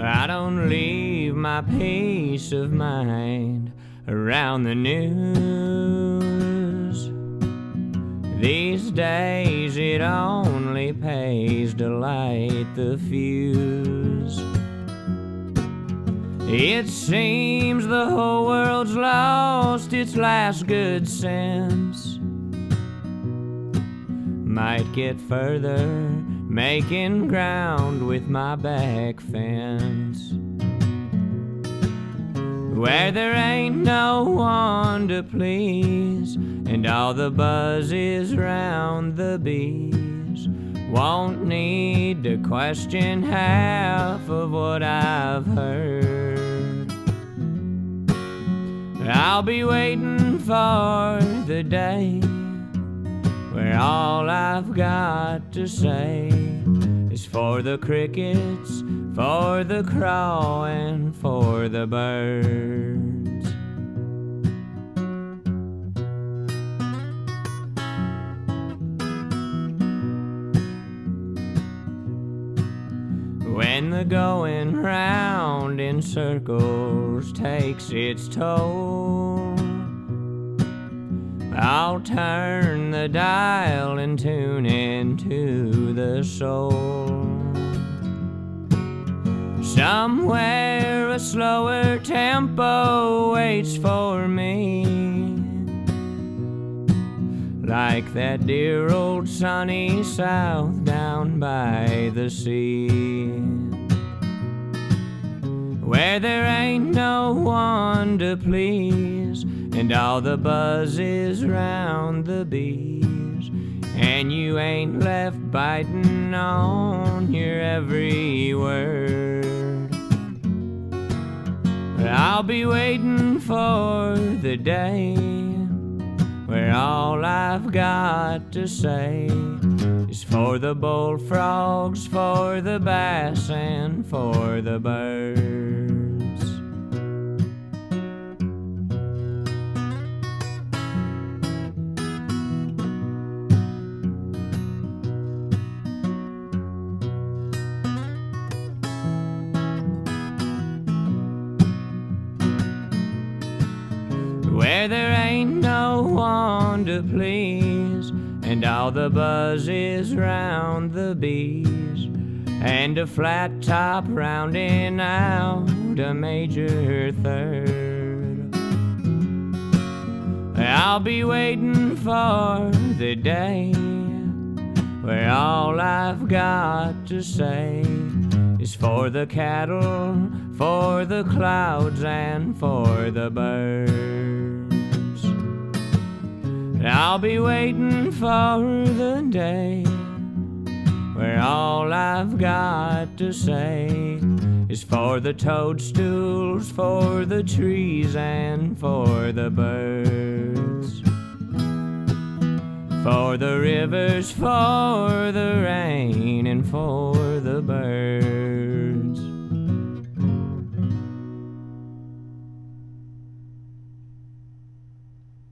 I don't leave my peace of mind around the news. These days it only pays to light the fuse. It seems the whole world's lost its last good sense. Might get further making ground with my back fence, where there ain't no one to please, and all the buzz is round the bees. Won't need to question half of what I've heard. I'll be waiting for the day where all I've got to say is for the crickets, for the crow, and for the birds. When the going round in circles takes its toll, I'll turn the dial and tune into the soul. Somewhere a slower tempo waits for me, like that dear old sunny south down by the sea, where there ain't no one to please, and all the buzz is round the bees, and you ain't left biting on your every word. I'll be waiting for the day where all I've got to say is for the bullfrogs, for the bass, and for the birds. Where there ain't no one to please, and all the buzz is round the bees, and a flat top rounding out a major third. I'll be waiting for the day where all I've got to say is for the cattle, for the clouds, and for the birds. I'll be waiting for the day where all I've got to say is for the toadstools, for the trees, and for the birds, for the rivers, for the rain, and for the birds.